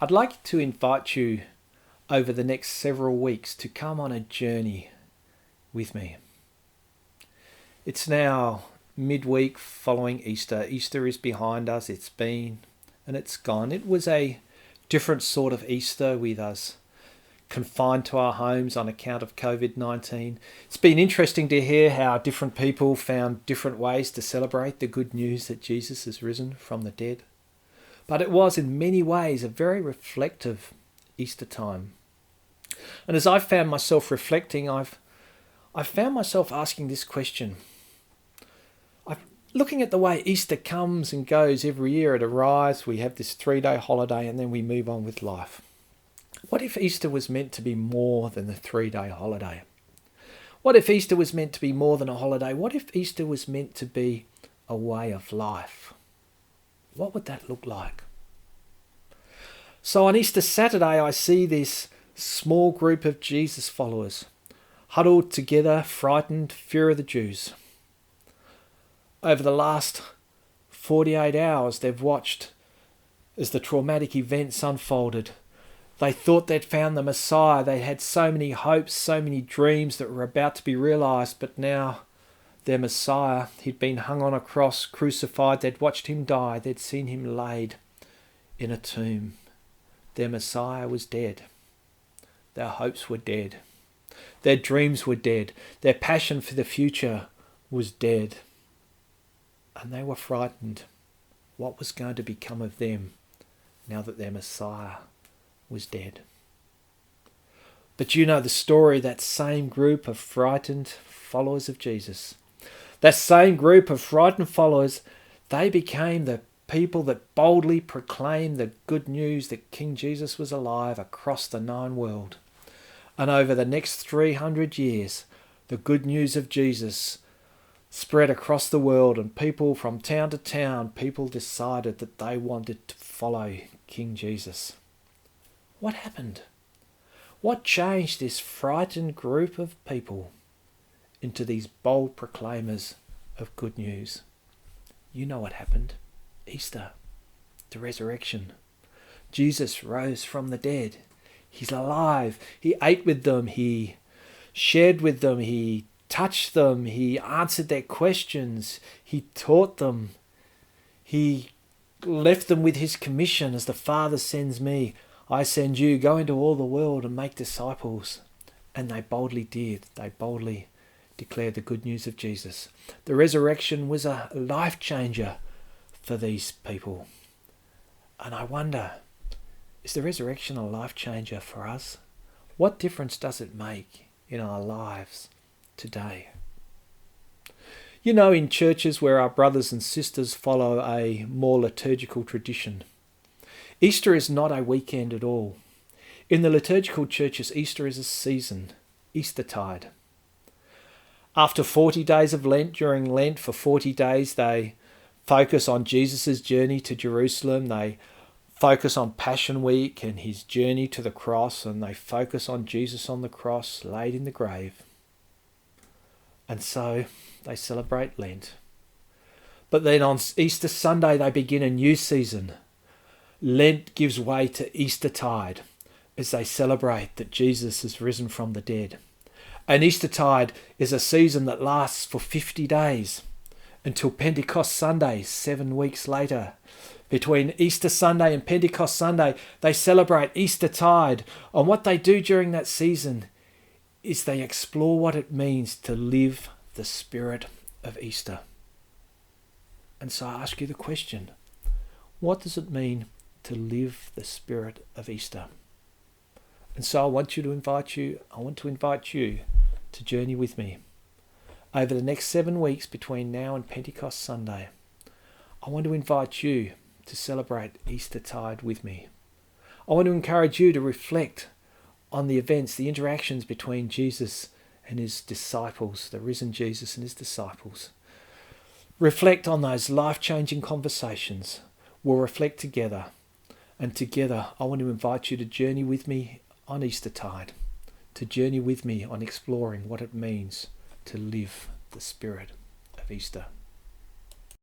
I'd like to invite you over the next several weeks to come on a journey with me. It's now midweek following Easter. Easter is behind us. It's been and it's gone. It was a different sort of Easter with us confined to our homes on account of COVID-19. It's been interesting to hear how different people found different ways to celebrate the good news that Jesus has risen from the dead. But it was in many ways a very reflective Easter time. And as I've found myself reflecting, I've found myself asking this question. Looking at the way Easter comes and goes every year, it arrives, we have this 3-day holiday, and then we move on with life. What if Easter was meant to be more than the 3-day holiday? What if Easter was meant to be more than a holiday? What if Easter was meant to be a way of life? What would that look like? So on Easter Saturday, I see this small group of Jesus followers huddled together, frightened, fear of the Jews. Over the last 48 hours, they've watched as the traumatic events unfolded. They thought they'd found the Messiah. They had so many hopes, so many dreams that were about to be realised, but now their Messiah, he'd been hung on a cross, crucified. They'd watched him die. They'd seen him laid in a tomb. Their Messiah was dead. Their hopes were dead. Their dreams were dead. Their passion for the future was dead. And they were frightened. What was going to become of them now that their Messiah was dead? But you know the story, that same group of frightened followers of Jesus. That same group of frightened followers, they became the people that boldly proclaimed the good news that King Jesus was alive across the known world. And over the next 300 years, the good news of Jesus spread across the world, and people from town to town, people decided that they wanted to follow King Jesus. What happened? What changed this frightened group of people into these bold proclaimers of good news? You know what happened. Easter, the resurrection. Jesus rose from the dead. He's alive. He ate with them. He shared with them. He touched them. He answered their questions. He taught them. He left them with his commission, as the Father sends me, I send you. Go into all the world and make disciples. And they boldly did. They boldly declared the good news of Jesus. The resurrection was a life changer for these people. And I wonder, is the resurrection a life changer for us? What difference does it make in our lives today? You know, in churches where our brothers and sisters follow a more liturgical tradition, Easter is not a weekend at all. In the liturgical churches, Easter is a season, Eastertide. After 40 days of Lent, during Lent for 40 days, they focus on Jesus' journey to Jerusalem. They focus on Passion Week and his journey to the cross, and they focus on Jesus on the cross, laid in the grave. And so they celebrate Lent. But then on Easter Sunday, they begin a new season. Lent gives way to Eastertide as they celebrate that Jesus has risen from the dead. And Eastertide is a season that lasts for 50 days until Pentecost Sunday, 7 weeks later. Between Easter Sunday and Pentecost Sunday, they celebrate Eastertide. And what they do during that season is they explore what it means to live the spirit of Easter. And so I ask you the question, what does it mean to live the spirit of Easter? And so I want to invite you to journey with me. Over the next 7 weeks between now and Pentecost Sunday, I want to invite you to celebrate Eastertide with me. I want to encourage you to reflect on the events, the interactions between Jesus and his disciples, the risen Jesus and his disciples. Reflect on those life-changing conversations. We'll reflect together. And together, I want to invite you to journey with me on Eastertide, to journey with me on exploring what it means to live the spirit of Easter.